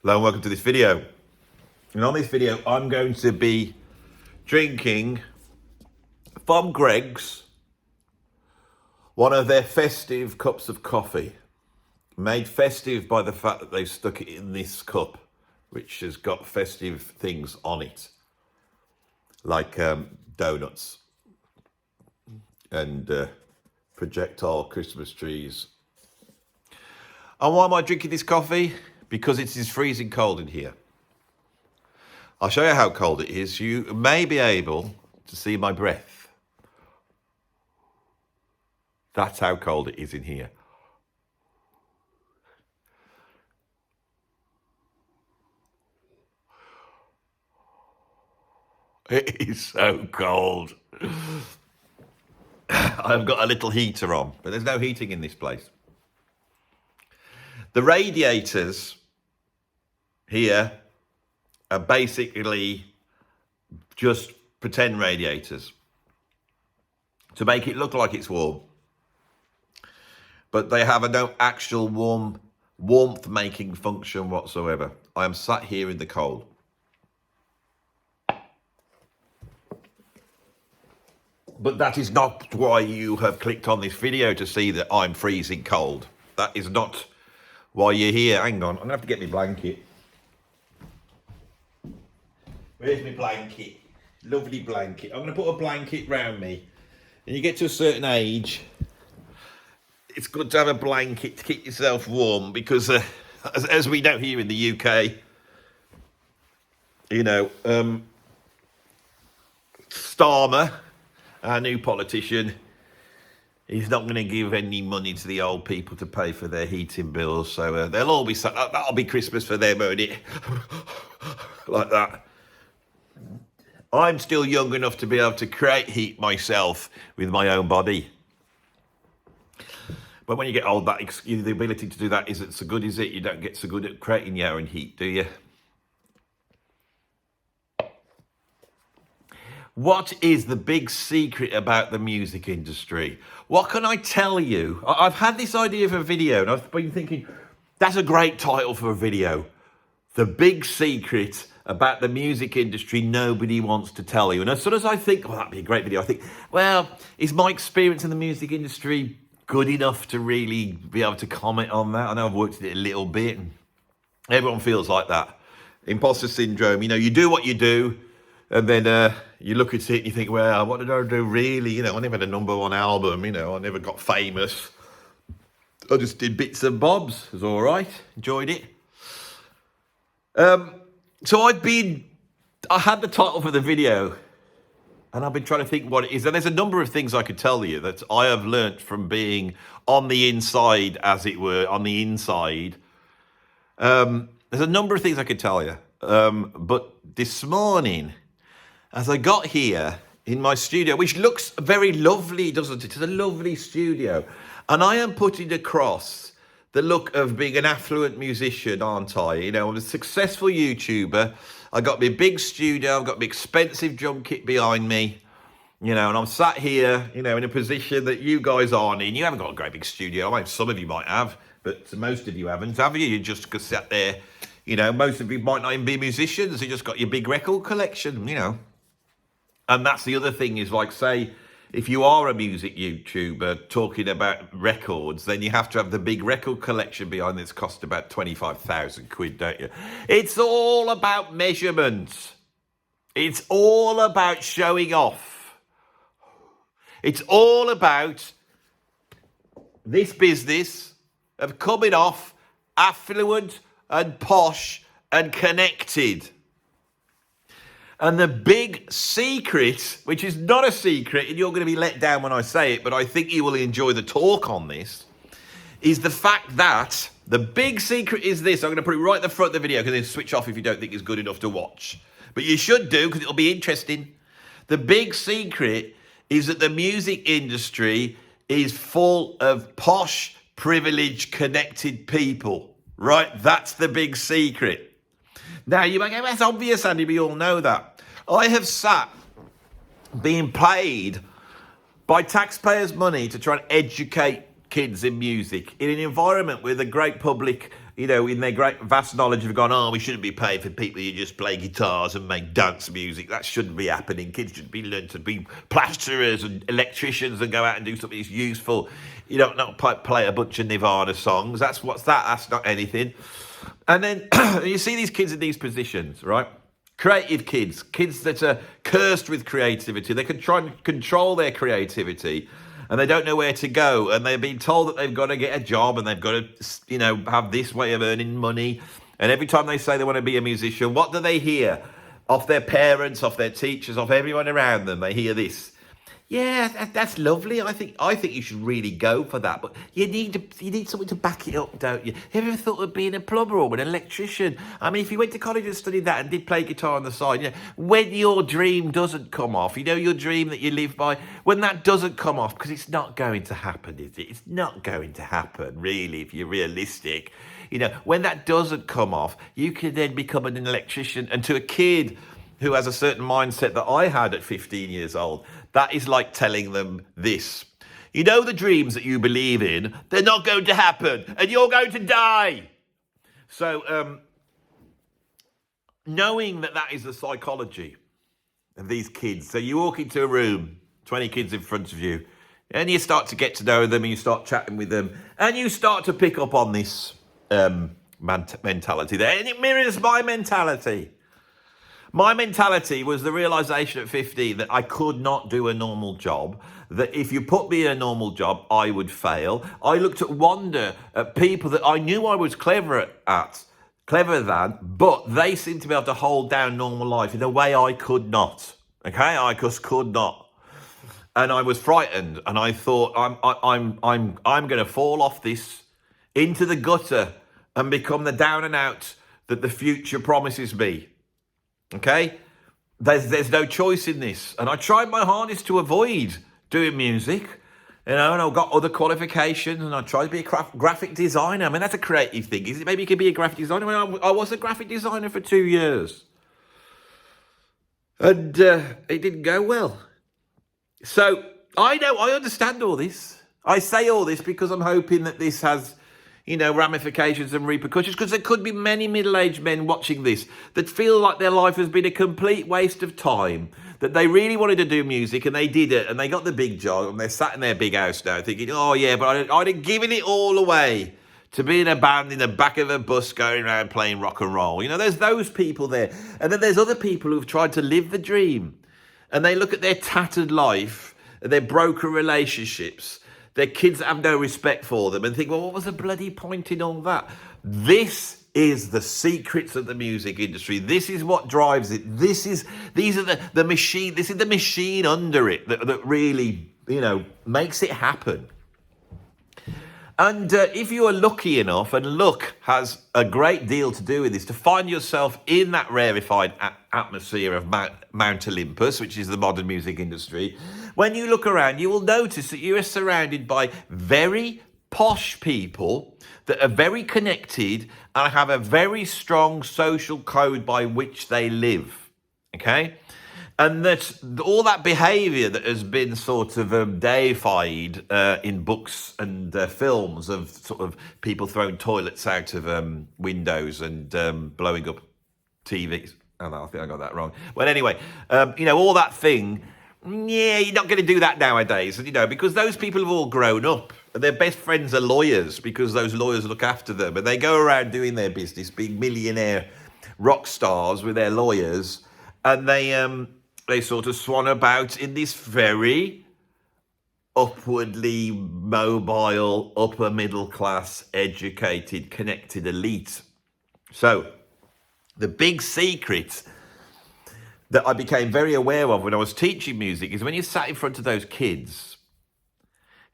Hello and welcome to this video. And on this video, I'm going to be drinking from Greggs one of their festive cups of coffee, made festive by the fact that they've stuck it in this cup, which has got festive things on it, like donuts and projectile Christmas trees. And why am I drinking this coffee? Because it is freezing cold in here. I'll show you how cold it is. You may be able to see my breath. That's how cold it is in here. It is so cold. I've got a little heater on, but there's no heating in this place. The radiators here are basically just pretend radiators to make it look like it's warm. But they have no actual warmth making function whatsoever. I am sat here in the cold. But that is not why you have clicked on this video, to see that I'm freezing cold. That is not why you're here. Hang on, I'm gonna have to get my blanket. Where's my blanket? Lovely blanket. I'm gonna put a blanket round me. And you get to a certain age, it's good to have a blanket to keep yourself warm, because as we know here in the UK, you know, Starmer, our new politician, he's not going to give any money to the old people to pay for their heating bills. So they'll all be, that'll be Christmas for them, won't it? Like that. I'm still young enough to be able to create heat myself with my own body. But when you get old, the ability to do that isn't so good, is it? You don't get so good at creating your own heat, do you? What is the big secret about the music industry? What can I tell you? I've had this idea for a video, and I've been thinking, that's a great title for a video. The big secret about the music industry nobody wants to tell you. And as soon as I think, well, that'd be a great video, I think, well, is my experience in the music industry good enough to really be able to comment on that? I know I've worked at it a little bit, and everyone feels like that. Imposter syndrome, you know, you do what you do, and then you look at it and you think, well, what did I do really? You know, I never had a #1 album, you know, I never got famous. I just did bits and bobs. It was all right. Enjoyed it. So I had the title for the video, and I've been trying to think what it is. And there's a number of things I could tell you that I have learnt from being on the inside, as it were, on the inside. There's a number of things I could tell you. But this morning, as I got here in my studio, which looks very lovely, doesn't it? It's a lovely studio. And I am putting across the look of being an affluent musician, aren't I? You know, I'm a successful YouTuber. I got my big studio. I've got my expensive drum kit behind me. You know, and I'm sat here, you know, in a position that you guys aren't in. You haven't got a great big studio. I mean, some of you might have, but most of you haven't, have you? You just sat there. You know, most of you might not even be musicians. You just got your big record collection, you know. And that's the other thing is, like, say, if you are a music YouTuber talking about records, then you have to have the big record collection behind this, cost about 25,000 quid, don't you? It's all about measurements. It's all about showing off. It's all about this business of coming off affluent and posh and connected. And the big secret, which is not a secret, and you're going to be let down when I say it, but I think you will enjoy the talk on this, is the fact that the big secret is this. I'm going to put it right at the front of the video, because then switch off if you don't think it's good enough to watch. But you should do, because it'll be interesting. The big secret is that the music industry is full of posh, privileged, connected people. Right? That's the big secret. Now, you might go, that's obvious, Andy, we all know that. I have sat being paid by taxpayers' money to try and educate kids in music in an environment where the great public in their great vast knowledge have gone, oh, we shouldn't be paying for people who just play guitars and make dance music. That shouldn't be happening. Kids should be learned to be plasterers and electricians and go out and do something that's useful. You don't not play a bunch of Nirvana songs. That's not anything. And then you see these kids in these positions, right? Creative kids that are cursed with creativity. They can try and control their creativity, and they don't know where to go. And they're being told that they've got to get a job and they've got to, have this way of earning money. And every time they say they want to be a musician, what do they hear? Off their parents, off their teachers, off everyone around them. They hear this. Yeah, that's lovely. I think you should really go for that. But you need something to back it up, don't you? Have you ever thought of being a plumber or an electrician? I mean, if you went to college and studied that and did play guitar on the side, when your dream doesn't come off, your dream that you live by, when that doesn't come off, because it's not going to happen, is it? It's not going to happen, really, if you're realistic. When that doesn't come off, you can then become an electrician. And to a kid who has a certain mindset that I had at 15 years old, that is like telling them this. The dreams that you believe in, they're not going to happen, and you're going to die. So, knowing that is the psychology of these kids. So you walk into a room, 20 kids in front of you, and you start to get to know them, and you start chatting with them, and you start to pick up on this mentality there, and it mirrors my mentality. My mentality was the realization at 15 that I could not do a normal job, that if you put me in a normal job, I would fail. I looked at wonder at people that I knew I was clever than, but they seemed to be able to hold down normal life in a way I could not. Okay, I just could not. And I was frightened, and I thought, I'm going to fall off this into the gutter and become the down and out that the future promises me. Okay, there's no choice in this, and I tried my hardest to avoid doing music, and I got other qualifications, and I tried to be a graphic designer. I mean, that's a creative thing, is it? Maybe you could be a graphic designer. I was a graphic designer for 2 years, and it didn't go well. So I understand all this. I say all this because I'm hoping that this has ramifications and repercussions, because there could be many middle-aged men watching this that feel like their life has been a complete waste of time, that they really wanted to do music and they did it and they got the big job and they're sat in their big house now thinking, oh yeah, but I'd have given it all away to be in a band in the back of a bus going around playing rock and roll. There's those people there. And then there's other people who've tried to live the dream, and they look at their tattered life and their broken relationships, their kids that have no respect for them, and think, well, what was the bloody point in all that? This is the secrets of the music industry. This is what drives it. These are the machine. This is the machine under it that really, makes it happen. And if you are lucky enough, and luck has a great deal to do with this, to find yourself in that rarefied atmosphere of Mount Olympus, which is the modern music industry, when you look around, you will notice that you are surrounded by very posh people that are very connected and have a very strong social code by which they live, okay? And that all that behaviour that has been sort of deified in books and films of sort of people throwing toilets out of windows and blowing up TVs. Oh, no, I think I got that wrong. Well, anyway, all that thing, yeah, you're not going to do that nowadays, because those people have all grown up. And their best friends are lawyers, because those lawyers look after them. And they go around doing their business, being millionaire rock stars with their lawyers. And they sort of swan about in this very upwardly mobile, upper middle class, educated, connected elite. So the big secret that I became very aware of when I was teaching music is when you sat in front of those kids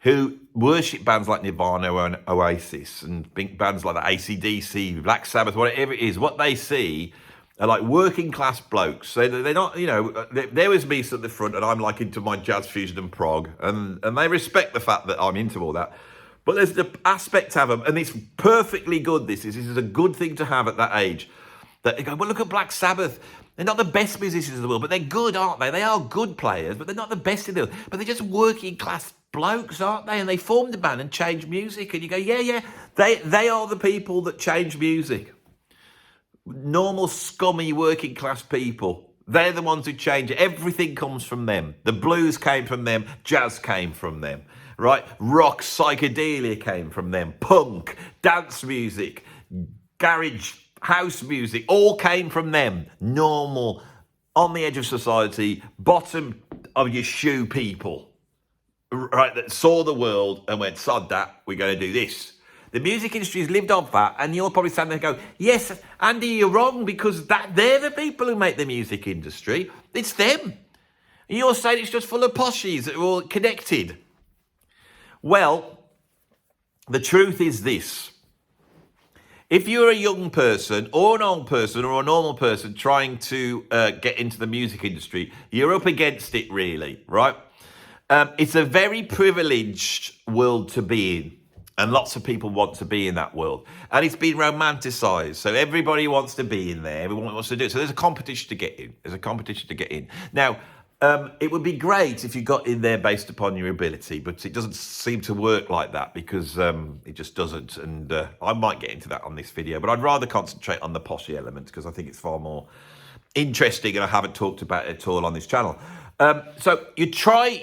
who worship bands like Nirvana and Oasis and bands like the AC/DC, Black Sabbath, whatever it is, what they see are like working class blokes. So they're not, there was me at the front and I'm like into my jazz fusion and prog, and they respect the fact that I'm into all that. But there's the aspect of them, and it's perfectly good. This is a good thing to have at that age. That they go, well, look at Black Sabbath. They're not the best musicians in the world, but they're good, aren't they? They are good players, but they're not the best in the world. But they're just working class blokes, aren't they? And they formed a band and changed music. And you go, yeah, they are the people that change music. Normal, scummy, working class people. They're the ones who change it. Everything comes from them. The blues came from them. Jazz came from them. Right? Rock, psychedelia came from them. Punk, dance music, garage, house music, all came from them. Normal, on the edge of society, bottom of your shoe people. Right? That saw the world and went, sod that, we're going to do this. The music industry has lived off that, and you'll probably stand there and go, yes, Andy, you're wrong, because they're the people who make the music industry. It's them. And you're saying it's just full of poshies that are all connected. Well, the truth is this. If you're a young person or an old person or a normal person trying to get into the music industry, you're up against it, really, right? It's a very privileged world to be in. And lots of people want to be in that world. And it's been romanticised. So everybody wants to be in there. Everyone wants to do it. So there's a competition to get in. Now, it would be great if you got in there based upon your ability, but it doesn't seem to work like that because it just doesn't. And I might get into that on this video, but I'd rather concentrate on the poshy element because I think it's far more interesting and I haven't talked about it at all on this channel. So you try,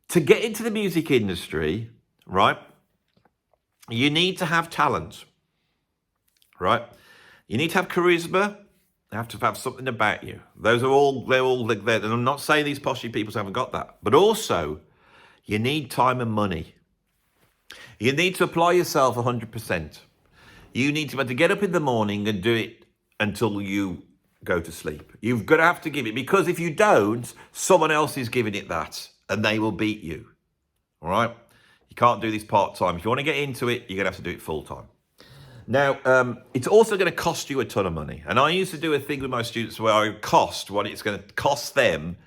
to get into the music industry, right, you need to have talent, right? You need to have charisma. You have to have something about you. They're all there. And I'm not saying these poshy people haven't got that. But also, you need time and money. You need to apply yourself 100%. You need to be able to get up in the morning and do it until you go to sleep. You've got to have to give it. Because if you don't, someone else is giving it that. And they will beat you, all right? You can't do this part-time. If you want to get into it, you're going to have to do it full-time. Now, it's also going to cost you a ton of money. And I used to do a thing with my students where I cost what it's going to cost them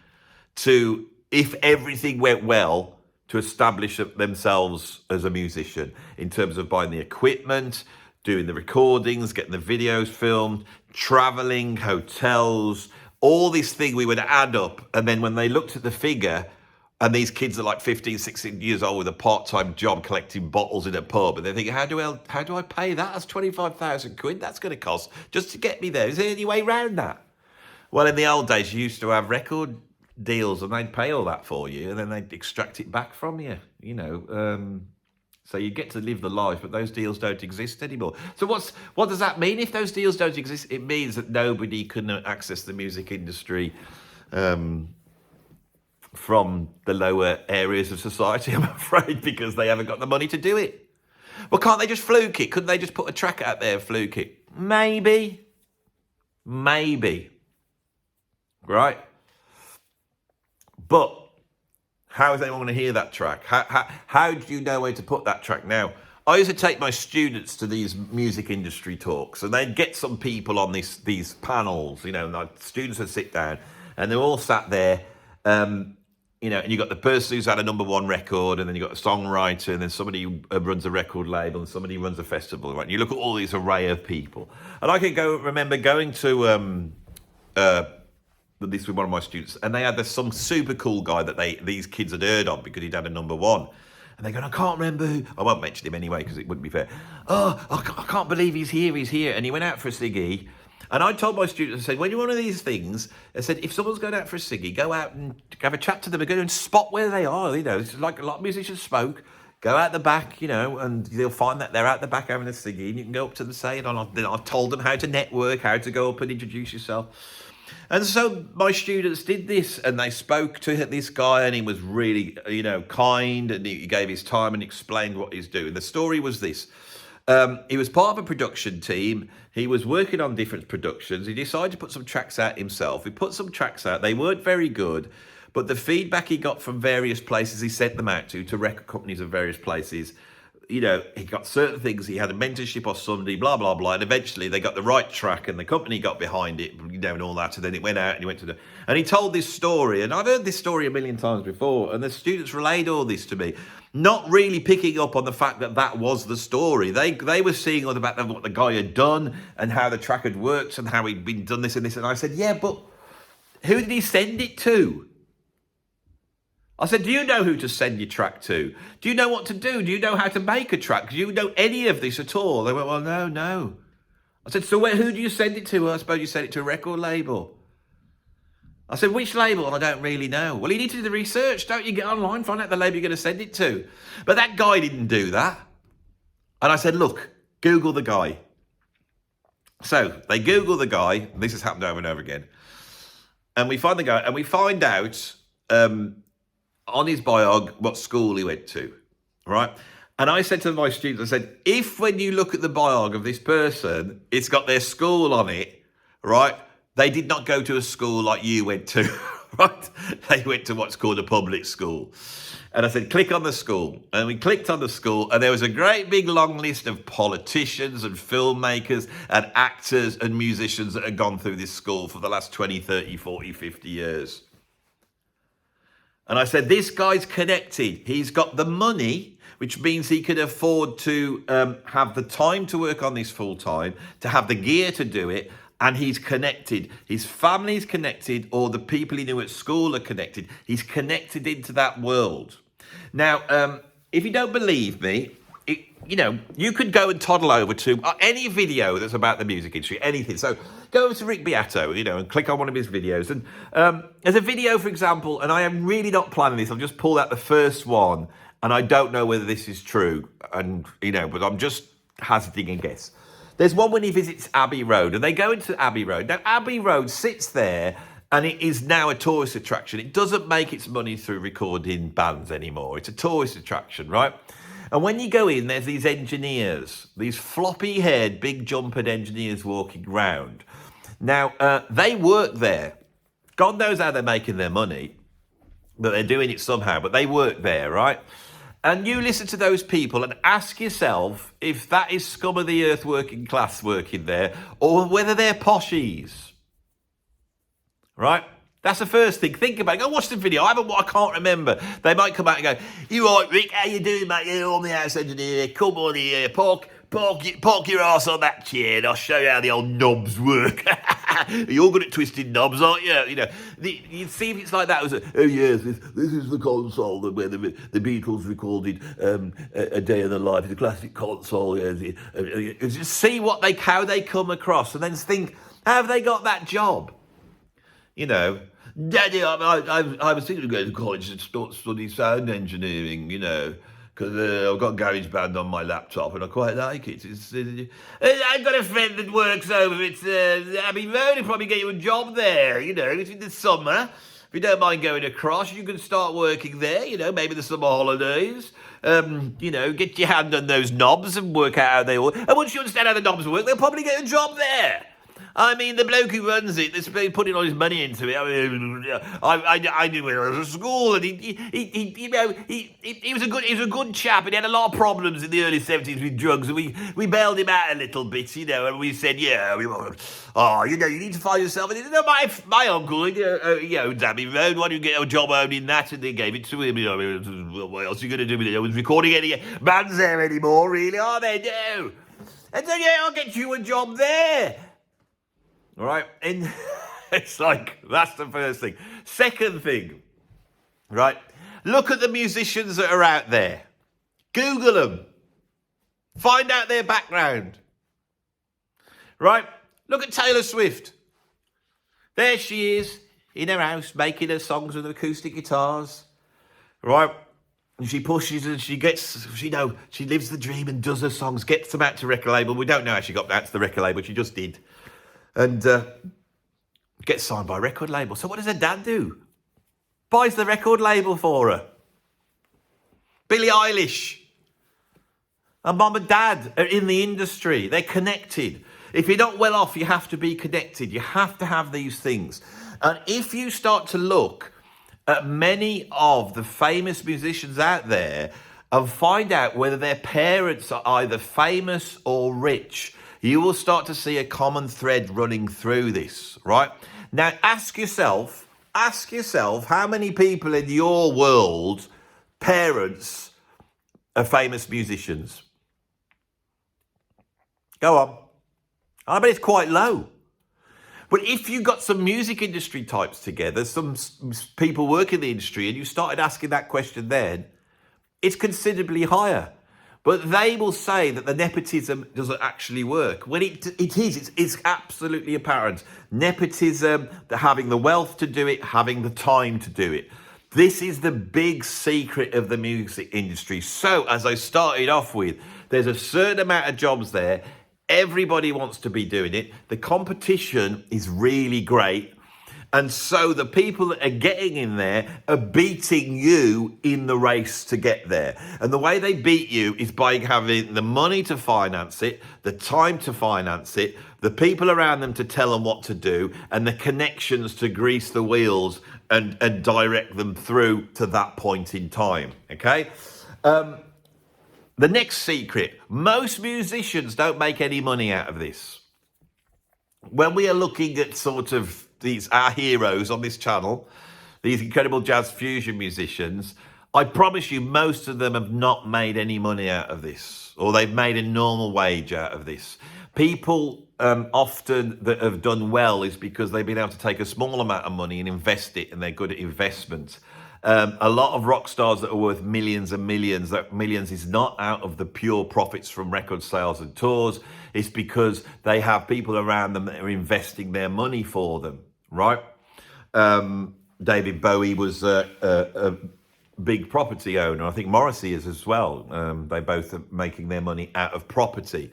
to, if everything went well, to establish themselves as a musician in terms of buying the equipment, doing the recordings, getting the videos filmed, traveling, hotels, all this thing we would add up. And then when they looked at the figure, and these kids are like 15, 16 years old with a part-time job collecting bottles in a pub. And they're thinking, how do I pay that? That's 25,000 quid. That's going to cost just to get me there. Is there any way around that? Well, in the old days, you used to have record deals and they'd pay all that for you and then they'd extract it back from you, you know. So you get to live the life, but those deals don't exist anymore. So what does that mean? If those deals don't exist, it means that nobody can access the music industry from the lower areas of society, I'm afraid, because they haven't got the money to do it. Well, can't they just fluke it? Couldn't they just put a track out there and fluke it? Maybe. Right? But how is anyone going to hear that track? How do you know where to put that track? Now, I used to take my students to these music industry talks, and they'd get some people on these panels, you know, and the students would sit down, and they're all sat there, you know, and you got the person who's had a #1 record, and then you got a songwriter, and then somebody who runs a record label, and somebody who runs a festival, right? And you look at all these array of people. And I can remember going to this with one of my students, and they had some super cool guy that these kids had heard of because he'd had a #1. And they're going, I can't remember who. I won't mention him anyway because it wouldn't be fair. Oh, I can't believe he's here. And he went out for a ciggy. And I told my students, I said, when you're one of these things, I said, if someone's going out for a ciggy, go out and have a chat to them and go and spot where they are. You know, it's like a lot of musicians smoke. Go out the back, you know, and they'll find that they're out the back having a ciggy, and you can go up to them and say, and I've told them how to network, how to go up and introduce yourself. And so my students did this, and they spoke to this guy, and he was really, you know, kind, and he gave his time and explained what he's doing. The story was this. He was part of a production team. He was working on different productions. He decided to put some tracks out himself. He put some tracks out. They weren't very good, but the feedback he got from various places he sent them out to record companies of various places, you know, he got certain things. He had a mentorship or somebody, blah, blah, blah. And eventually they got the right track and the company got behind it, you know, and all that. And then it went out and he went to and he told this story. And I've heard this story a million times before. And the students relayed all this to me, not really picking up on the fact that that was the story. They were seeing all about what the guy had done and how the track had worked and how he'd been done this and this. And I said, yeah, but who did he send it to? I said, do you know who to send your track to? Do you know what to do? Do you know how to make a track? Do you know any of this at all? They went, well, no. I said, so who do you send it to? Well, I suppose you send it to a record label. I said, which label? I don't really know. Well, you need to do the research, don't you? Get online, find out the label you're going to send it to. But that guy didn't do that. And I said, look, Google the guy. So they Google the guy. This has happened over and over again. And we find the guy, and we find out on his biog what school he went to, right? And I said to my students, I said, if when you look at the biog of this person, it's got their school on it, right? They did not go to a school like you went to, right? They went to what's called a public school. And I said, click on the school. And we clicked on the school, and there was a great big long list of politicians and filmmakers and actors and musicians that had gone through this school for the last 20, 30, 40, 50 years. And I said, this guy's connected. He's got the money, which means he can afford to have the time to work on this full time, to have the gear to do it, and he's connected. His family's connected, or the people he knew at school are connected. He's connected into that world. Now, if you don't believe me, you could go and toddle over to any video that's about the music industry, anything. So go over to Rick Beato, and click on one of his videos. And there's a video, for example, and I am really not planning this. I've just pulled out the first one, and I don't know whether this is true. And, but I'm just hazarding a guess. There's one when he visits Abbey Road, and they go into Abbey Road. Now, Abbey Road sits there, and it is now a tourist attraction. It doesn't make its money through recording bands anymore. It's a tourist attraction, right? And when you go in, there's these engineers, these floppy-haired, big-jumpered engineers walking round. Now, they work there. God knows how they're making their money, but they're doing it somehow. But they work there, right? And you listen to those people and ask yourself if that is scum of the earth working class working there, or whether they're poshies, right? That's the first thing. Think about it. Go watch the video. I can't remember. They might come out and go, you all right, Rick? How you doing, mate? You're on the house engineer. Come on here. Park your ass on that chair and I'll show you how the old knobs work. You're good at twisting knobs, aren't you? You see if it's like that. Oh, yes, this is the console where the Beatles recorded A Day in the Life. It's a classic console. Just see how they come across and then think, how have they got that job? Daddy, I was thinking of going to college and study sound engineering, because I've got GarageBand on my laptop and I quite like it. I've got a friend that works over at Abbey Road. He'll probably get you a job there, it's in the summer. If you don't mind going across, you can start working there, maybe the summer holidays. Get your hand on those knobs and work out how they work. And once you understand how the knobs work, they'll probably get a job there. I mean, the bloke who runs it, that's putting all his money into it. I knew when I was at school, and he was a good chap, and he had a lot of problems in the early 70s with drugs, and we bailed him out a little bit, and we said, you need to find yourself. And my uncle, owns Abbey Road. Why don't you get a job owning that? And they gave it to him. What else are you going to do with it? I was recording any bands there anymore, really? Oh, they do. And so, I'll get you a job there. All right, and it's like, that's the first thing. Second thing, right, look at the musicians that are out there. Google them. Find out their background. Right, look at Taylor Swift. There she is in her house making her songs with acoustic guitars. Right, and she pushes and she lives the dream and does her songs, gets them out to record label. We don't know how she got out to the record label, she just did. And gets signed by a record label. So what does her dad do? Buys the record label for her. Billie Eilish. And mum and dad are in the industry. They're connected. If you're not well off, you have to be connected. You have to have these things. And if you start to look at many of the famous musicians out there and find out whether their parents are either famous or rich, you will start to see a common thread running through this, right? Now, ask yourself how many people in your world, parents, are famous musicians? Go on. I bet it's quite low. But if you got some music industry types together, some people work in the industry, and you started asking that question then, it's considerably higher. But they will say that the nepotism doesn't actually work. When it is, it's absolutely apparent. Nepotism, having the wealth to do it, having the time to do it. This is the big secret of the music industry. So, as I started off with, there's a certain amount of jobs there. Everybody wants to be doing it. The competition is really great. And so the people that are getting in there are beating you in the race to get there. And the way they beat you is by having the money to finance it, the time to finance it, the people around them to tell them what to do, and the connections to grease the wheels and direct them through to that point in time. Okay? The next secret, most musicians don't make any money out of this. When we are looking at sort of our heroes on this channel, these incredible jazz fusion musicians, I promise you most of them have not made any money out of this, or they've made a normal wage out of this. People often that have done well is because they've been able to take a small amount of money and invest it, and they're good at investment. A lot of rock stars that are worth millions and millions, that millions is not out of the pure profits from record sales and tours. It's because they have people around them that are investing their money for them, right? David Bowie was a big property owner. I think Morrissey is as well. They both are making their money out of property.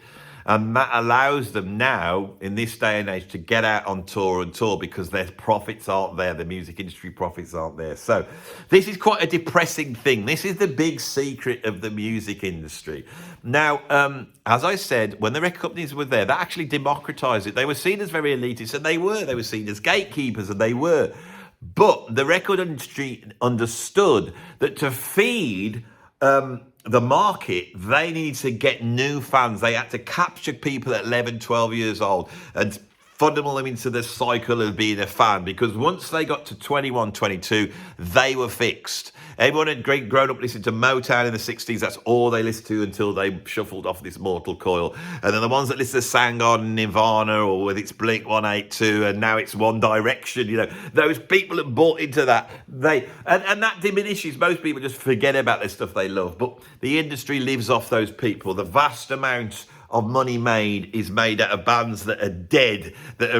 And that allows them now, in this day and age, to get out on tour and tour because their profits aren't there. The music industry profits aren't there. So this is quite a depressing thing. This is the big secret of the music industry. Now, as I said, when the record companies were there, that actually democratized it. They were seen as very elitist, and they were. They were seen as gatekeepers, and they were. But the record industry understood that to feed the market, they need to get new fans. They had to capture people at 11, 12 years old and funnel them into the cycle of being a fan, because once they got to 21, 22, they were fixed. Everyone had grown up listening to Motown in the 60s. That's all they listened to until they shuffled off this mortal coil. And then the ones that listen to Soundgarden, Nirvana, or with its Blink 182, and now it's One Direction, you know, those people that bought into that, and that diminishes. Most people just forget about the stuff they love. But the industry lives off those people. The vast amount of money made is made out of bands that are dead, that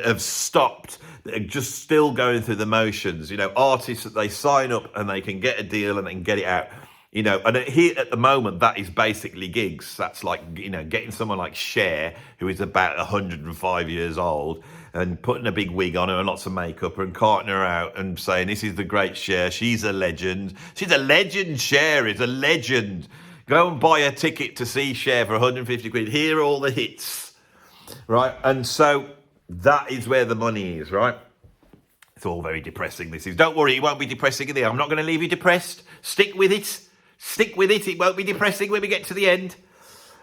have stopped, that are just still going through the motions. You know, artists that they sign up and they can get a deal and they can get it out. You know, and here at the moment, that is basically gigs. That's like, you know, getting someone like Cher, who is about 105 years old, and putting a big wig on her and lots of makeup and carting her out and saying, this is the great Cher. She's a legend. She's a legend. Cher is a legend. Go and buy a ticket to see Cher for 150 quid. Hear all the hits, right? And so that is where the money is, right? It's all very depressing, this is. Don't worry, it won't be depressing in the end. I'm not going to leave you depressed. Stick with it. Stick with it. It won't be depressing when we get to the end.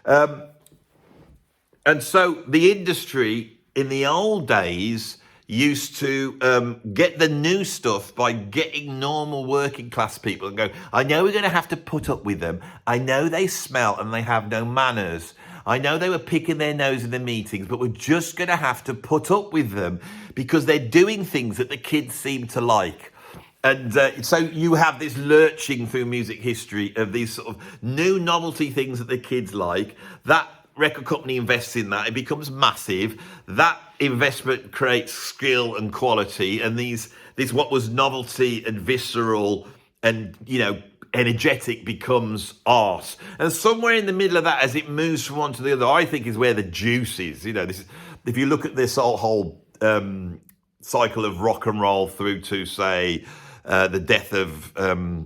And so the industry in the old days used to get the new stuff by getting normal working class people and go, I know we're going to have to put up with them. I know they smell and they have no manners. I know they were picking their nose in the meetings, but we're just going to have to put up with them because they're doing things that the kids seem to like. And so you have this lurching through music history of these sort of new novelty things that the kids like. That record company invests in that, it becomes massive. That investment creates skill and quality, and this what was novelty and visceral and, you know, energetic becomes art. And somewhere in the middle of that, as it moves from one to the other, I think is where the juice is. You know, this is, if you look at this whole cycle of rock and roll through to, say, the death of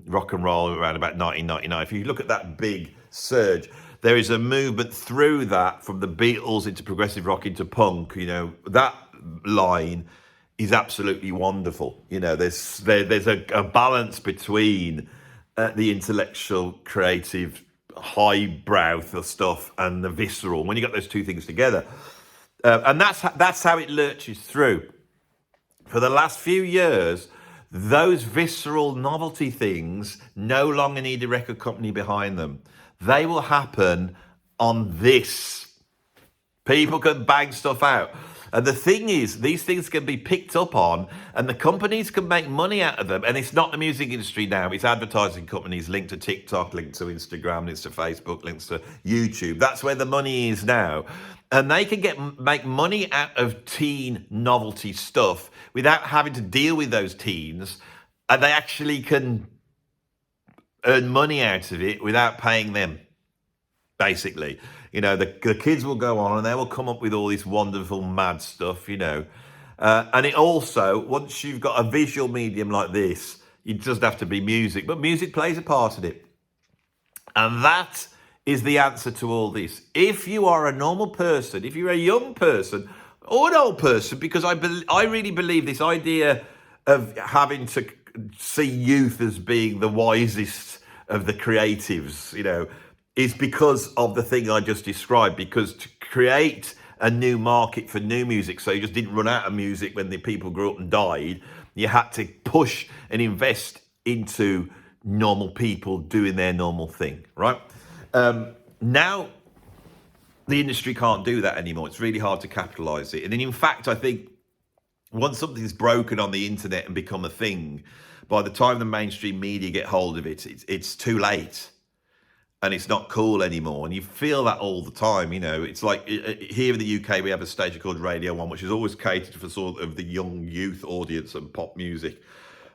rock and roll around about 1999, if you look at that big surge, there is a movement through that from the Beatles into progressive rock into punk. You know, that line is absolutely wonderful. You know, there's a balance between the intellectual, creative, highbrow stuff and the visceral. When you got those two things together, and that's how it lurches through. For the last few years, those visceral novelty things no longer need a record company behind them. They will happen on this. People can bang stuff out. And the thing is, these things can be picked up on and the companies can make money out of them. And it's not the music industry now, it's advertising companies linked to TikTok, linked to Instagram, linked to Facebook, linked to YouTube. That's where the money is now. And they can make money out of teen novelty stuff without having to deal with those teens. And they actually can earn money out of it without paying them, basically. You know, the kids will go on and they will come up with all this wonderful, mad stuff, you know. And it also, once you've got a visual medium like this, it doesn't have to be music, but music plays a part in it. And that is the answer to all this. If you are a normal person, if you're a young person or an old person, because I really believe this idea of having to see youth as being the wisest of the creatives, you know, is because of the thing I just described. Because to create a new market for new music, so you just didn't run out of music when the people grew up and died, you had to push and invest into normal people doing their normal thing, right? Now, the industry can't do that anymore. It's really hard to capitalize it. And in fact, I think once something's broken on the internet and become a thing, by the time the mainstream media get hold of it, it's too late. And it's not cool anymore. And you feel that all the time, you know. It's like here in the UK, we have a station called Radio 1, which is always catered for sort of the young youth audience and pop music.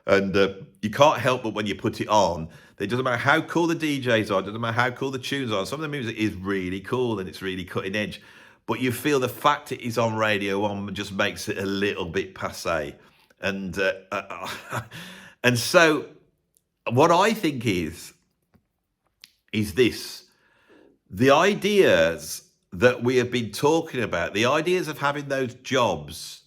And you can't help but when you put it on, it doesn't matter how cool the DJs are, it doesn't matter how cool the tunes are. Some of the music is really cool and it's really cutting edge. But you feel the fact it is on Radio 1 just makes it a little bit passé. And and so what I think is this: the ideas that we have been talking about, the ideas of having those jobs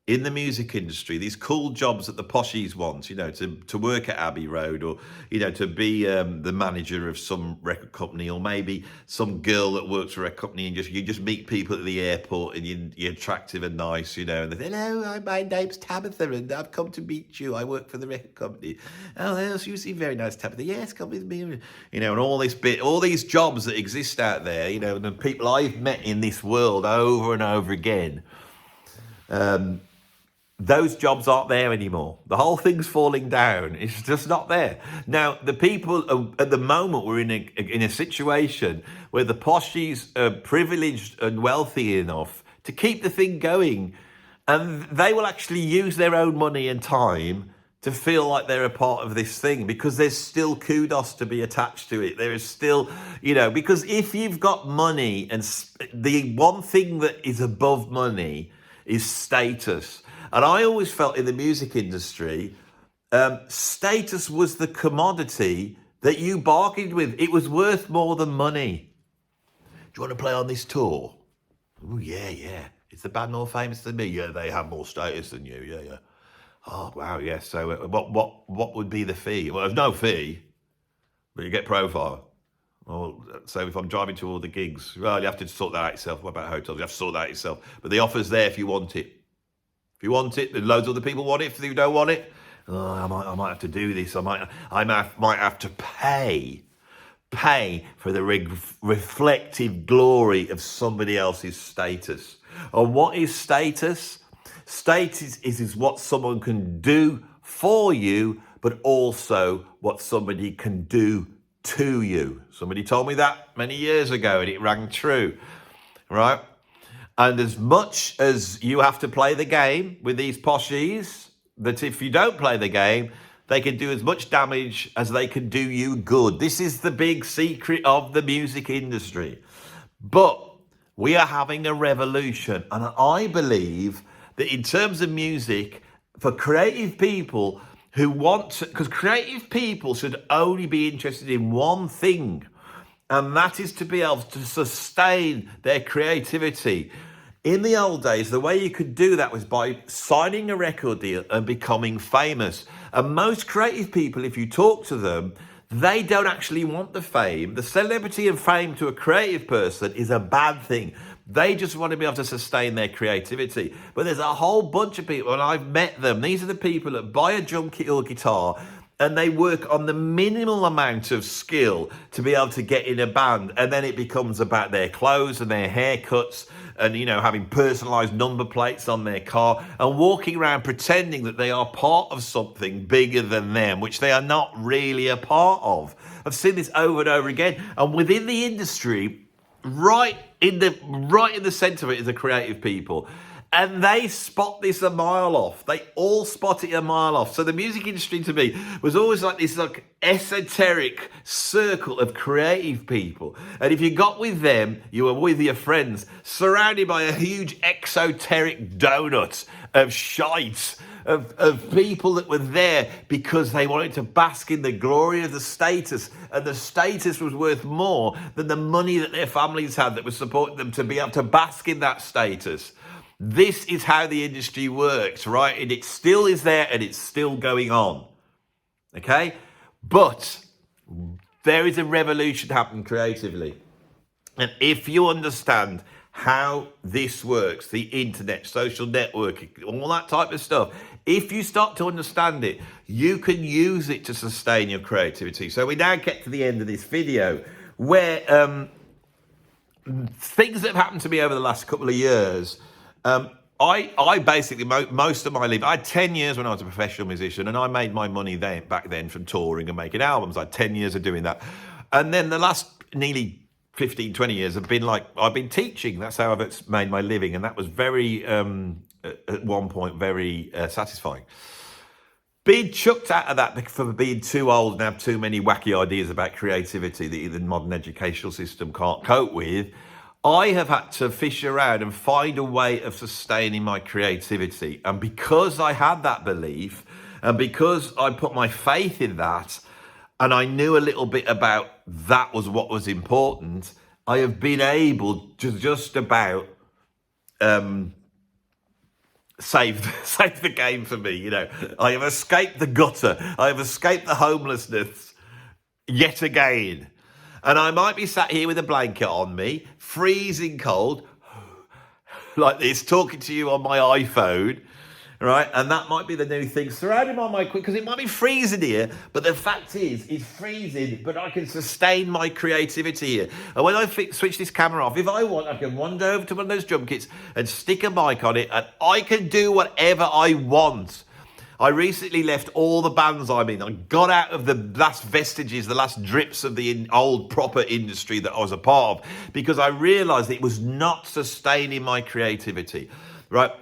in the music industry, these cool jobs that the poshies want, you know, to work at Abbey Road, or, you know, to be the manager of some record company, or maybe some girl that works for a company and you just meet people at the airport and you're attractive and nice, you know, and they say, hello, my name's Tabitha and I've come to meet you. I work for the record company. Oh, yes, you seem very nice, Tabitha. Yes, come with me. You know, and all these jobs that exist out there, you know, and the people I've met in this world over and over again, those jobs aren't there anymore. The whole thing's falling down. It's just not there. Now, the people at the moment, we're in a situation where the poshies are privileged and wealthy enough to keep the thing going. And they will actually use their own money and time to feel like they're a part of this thing, because there's still kudos to be attached to it. There is still, you know, because if you've got money, and the one thing that is above money is status. And I always felt in the music industry, status was the commodity that you bargained with. It was worth more than money. Do you want to play on this tour? Oh, yeah. Is the band more famous than me? Yeah, they have more status than you. Yeah. Oh, wow, yeah. So what would be the fee? Well, there's no fee, but you get profile. Well, so if I'm driving to all the gigs, well, you have to sort that out yourself. What about hotels? You have to sort that out yourself. But the offer's there if you want it. If you want it, then loads of other people want it. If you don't want it, oh, I might have to do this. I might have to pay for the reflective glory of somebody else's status. And what is status? Status is what someone can do for you, but also what somebody can do to you. Somebody told me that many years ago, and it rang true, right? And as much as you have to play the game with these poshies, that if you don't play the game, they can do as much damage as they can do you good. This is the big secret of the music industry. But we are having a revolution. And I believe that in terms of music, for creative people who want to, because creative people should only be interested in one thing, and that is to be able to sustain their creativity. In the old days, the way you could do that was by signing a record deal and becoming famous. And most creative people, if you talk to them, they don't actually want the fame. The celebrity and fame to a creative person is a bad thing. They just want to be able to sustain their creativity. But there's a whole bunch of people, and I've met them. These are the people that buy a drum kit or guitar, and they work on the minimal amount of skill to be able to get in a band, and then it becomes about their clothes and their haircuts and, you know, having personalized number plates on their car and walking around pretending that they are part of something bigger than them, which they are not really a part of. I've seen this over and over again, and within the industry, right in the center of it is the creative people. And they spot this a mile off. They all spot it a mile off. So the music industry to me was always like this like esoteric circle of creative people. And if you got with them, you were with your friends, surrounded by a huge exoteric donut of shite, of people that were there because they wanted to bask in the glory of the status. And the status was worth more than the money that their families had that was supporting them to be able to bask in that status. This is how the industry works, right? And it still is there and it's still going on. Okay? But there is a revolution happening creatively. And if you understand how this works, the internet, social networking, all that type of stuff, if you start to understand it, you can use it to sustain your creativity. So we now get to the end of this video where things that have happened to me over the last couple of years. I basically, most of my life, I had 10 years when I was a professional musician, and I made my money back then from touring and making albums. I had 10 years of doing that. And then the last nearly 15, 20 years have been like, I've been teaching. That's how I've made my living. And that was very, at one point, very satisfying. Being chucked out of that for being too old and have too many wacky ideas about creativity that the modern educational system can't cope with, I have had to fish around and find a way of sustaining my creativity. And because I had that belief, and because I put my faith in that, and I knew a little bit about that was what was important, I have been able to just about save the game for me. You know, I have escaped the gutter. I have escaped the homelessness yet again. And I might be sat here with a blanket on me, freezing cold, like this, talking to you on my iPhone, right? And that might be the new thing, surrounded by my equipment, because it might be freezing here, but the fact is, it's freezing, but I can sustain my creativity here. And when I switch this camera off, if I want, I can wander over to one of those drum kits and stick a mic on it, and I can do whatever I want. I recently left all the bands I'm in. I got out of the last vestiges, the last drips of the old proper industry that I was a part of, because I realised it was not sustaining my creativity, right?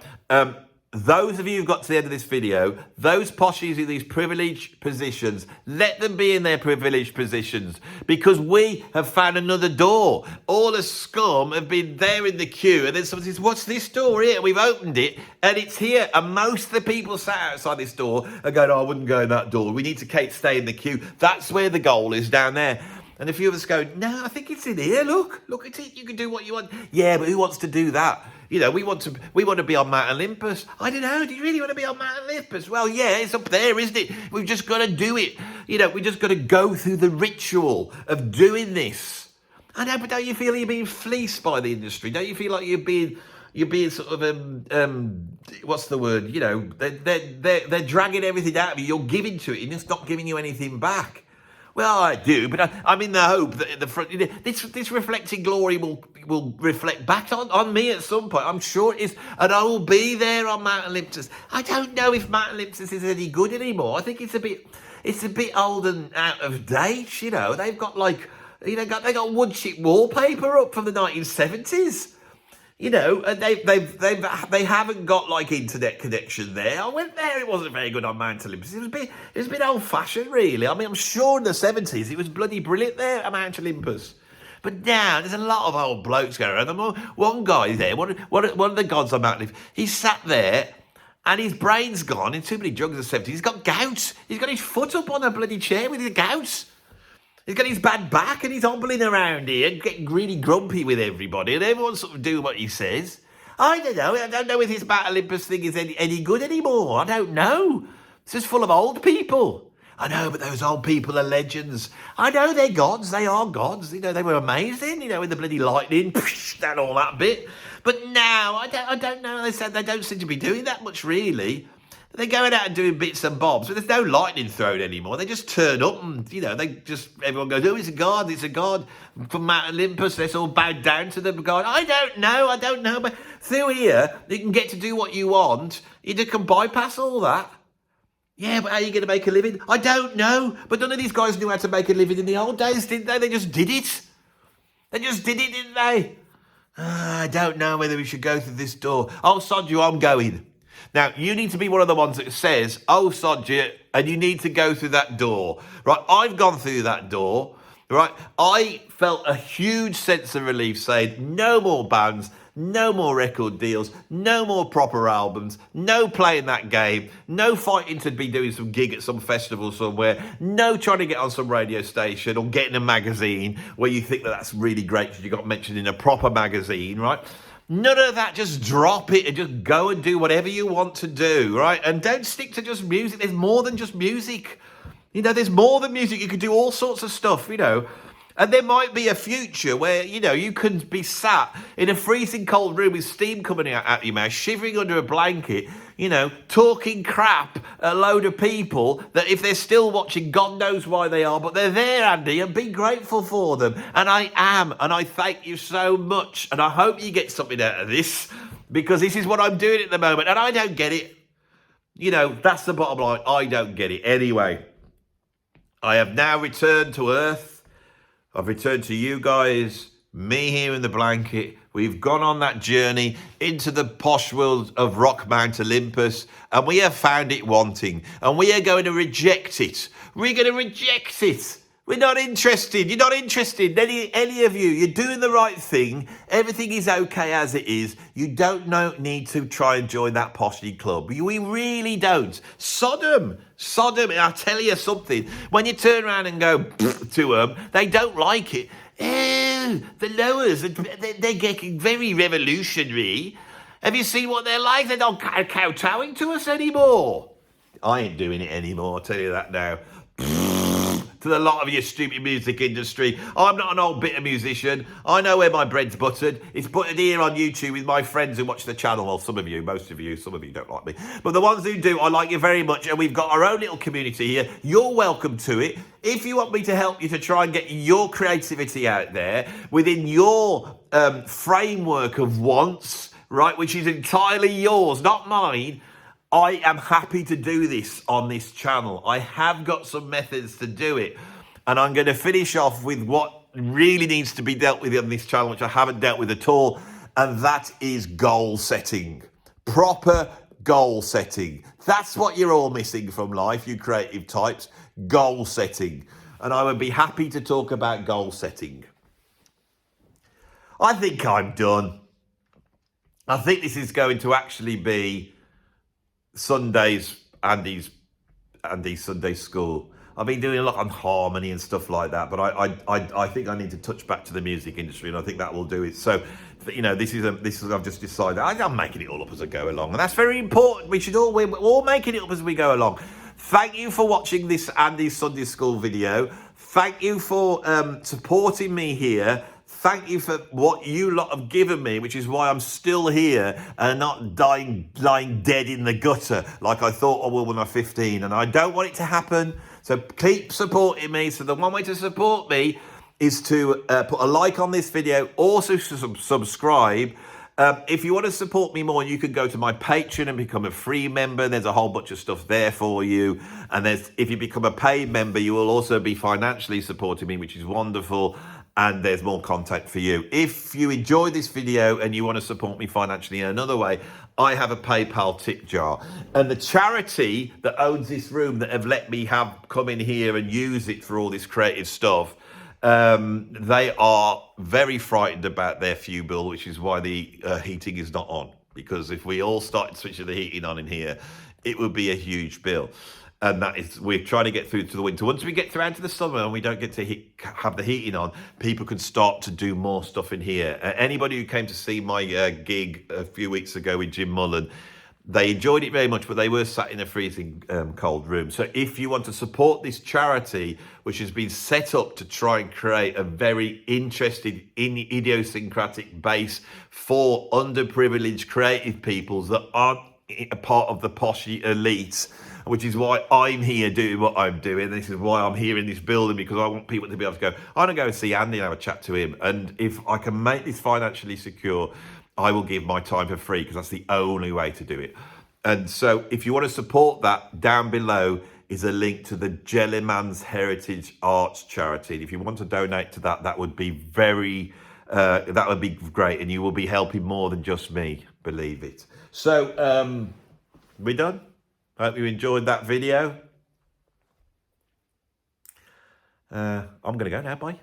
Those of you who've got to the end of this video, those poshies in these privileged positions, let them be in their privileged positions, because we have found another door. All the scum have been there in the queue, and then someone says, what's this door here? We've opened it, and it's here. And most of the people sat outside this door are going, oh, I wouldn't go in that door. We need to stay in the queue. That's where the goal is, down there. And a few of us go, no, I think it's in here. Look at it. You can do what you want. Yeah, but who wants to do that? You know, we want to be on Mount Olympus. I don't know. Do you really want to be on Mount Olympus? Well, yeah, it's up there, isn't it? We've just got to do it. You know, we just got to go through the ritual of doing this. I know, but don't you feel you're being fleeced by the industry? Don't you feel like you're being sort of what's the word? You know, they're dragging everything out of you. You're giving to it, and it's not giving you anything back. Well, I do, but I'm in the hope that this reflecting glory will reflect back on me at some point. I'm sure it is, and I will be there on Mount Olympus. I don't know if Mount Olympus is any good anymore. I think it's a bit old and out of date. You know, they've got they got wood chip wallpaper up from the 1970s. You know, and they haven't got like internet connection there. I went there; it wasn't very good on Mount Olympus. It was a bit old fashioned, really. I mean, I'm sure in the 70s it was bloody brilliant there at Mount Olympus. But now there's a lot of old blokes going around. One guy there, one of the gods on Mount Olympus, he sat there and his brain's gone in too many drugs in the 70s. He's got gout. He's got his foot up on a bloody chair with his gout. He's got his bad back and he's hobbling around here, getting really grumpy with everybody, and everyone's sort of doing what he says. I don't know. I don't know if this Mount Olympus thing is any good anymore. I don't know. It's just full of old people. I know, but those old people are legends. I know they're gods. They are gods. You know, they were amazing, you know, with the bloody lightning, and all that bit. But now, I don't know. They said they don't seem to be doing that much, really. They're going out and doing bits and bobs, but there's no lightning thrown anymore. They just turn up and, everyone goes, oh, it's a god from Mount Olympus. Let's all bow down to the god. I don't know. But through here, you can get to do what you want. You can bypass all that. Yeah, but how are you going to make a living? I don't know. But none of these guys knew how to make a living in the old days, didn't they? They just did it. Didn't they? I don't know whether we should go through this door. Oh, sod you, I'm going. Now, you need to be one of the ones that says, oh, sod you, and you need to go through that door. Right, I've gone through that door. Right, I felt a huge sense of relief saying, no more bands, no more record deals, no more proper albums, no playing that game, no fighting to be doing some gig at some festival somewhere, no trying to get on some radio station or getting a magazine where you think that that's really great because you got mentioned in a proper magazine, right? None of that, just drop it and just go and do whatever you want to do, right? And don't stick to just music. There's more than just music. There's more than music. You can do all sorts of stuff, And there might be a future where, you can be sat in a freezing cold room with steam coming out your mouth, shivering under a blanket, talking crap at a load of people that if they're still watching, God knows why they are, but they're there, Andy, and be grateful for them. And I am, and I thank you so much. And I hope you get something out of this, because this is what I'm doing at the moment, and I don't get it. That's the bottom line. I don't get it. Anyway, I have now returned to Earth. I've returned to you guys, me here in the blanket. We've gone on that journey into the posh world of Rock Mount Olympus, and we have found it wanting, and we are going to reject it. We're going to reject it. We're not interested. You're not interested. Any of you. You're doing the right thing. Everything is okay as it is. You don't need to try and join that poshy club. We really don't. Sodom. I'll tell you something. When you turn around and go to them, they don't like it. Oh, the lowers, they're getting very revolutionary. Have you seen what they're like? They're not kowtowing to us anymore. I ain't doing it anymore, I'll tell you that now. To the lot of your stupid music industry. I'm not an old bitter musician. I know where my bread's buttered. It's buttered here on YouTube with my friends who watch the channel. Well, some of you don't like me. But the ones who do, I like you very much. And we've got our own little community here. You're welcome to it. If you want me to help you to try and get your creativity out there within your framework of wants, right, which is entirely yours, not mine, I am happy to do this on this channel. I have got some methods to do it. And I'm going to finish off with what really needs to be dealt with on this channel, which I haven't dealt with at all. And that is goal setting. Proper goal setting. That's what you're all missing from life, you creative types. Goal setting. And I would be happy to talk about goal setting. I think I'm done. I think this is going to actually be Sundays, Andy's Sunday school. I've been doing a lot on harmony and stuff like that, but I think I need to touch back to the music industry, and I think that will do it. So, this is I've just decided I'm making it all up as I go along, and that's very important. We're all making it up as we go along. Thank you for watching this Andy's Sunday School video. Thank you for supporting me here. Thank you for what you lot have given me, which is why I'm still here and not lying dead in the gutter like I thought I would when I was 15. And I don't want it to happen. So keep supporting me. So the one way to support me is to put a like on this video. Also subscribe. If you want to support me more, you can go to my Patreon and become a free member. There's a whole bunch of stuff there for you. And if you become a paid member, you will also be financially supporting me, which is wonderful. And there's more content for you. If you enjoyed this video and you want to support me financially in another way, I have a PayPal tip jar. And the charity that owns this room that have let me come in here and use it for all this creative stuff, they are very frightened about their fuel bill, which is why the heating is not on. Because if we all started switching the heating on in here, it would be a huge bill. And that is, we're trying to get through to the winter. Once we get through into the summer and we don't get to have the heating on, people can start to do more stuff in here. Anybody who came to see my gig a few weeks ago with Jim Mullen, they enjoyed it very much, but they were sat in a freezing cold room. So if you want to support this charity, which has been set up to try and create a very interesting, idiosyncratic base for underprivileged creative peoples that aren't a part of the posh elite, which is why I'm here doing what I'm doing. This is why I'm here in this building, because I want people to be able to go, I'm going to go and see Andy and have a chat to him. And if I can make this financially secure, I will give my time for free, because that's the only way to do it. And so if you want to support that, down below is a link to the Jellyman's Heritage Arts charity. And if you want to donate to that, that would be that would be great. And you will be helping more than just me, believe it. So we're done. I hope you enjoyed that video. I'm going to go now. Bye.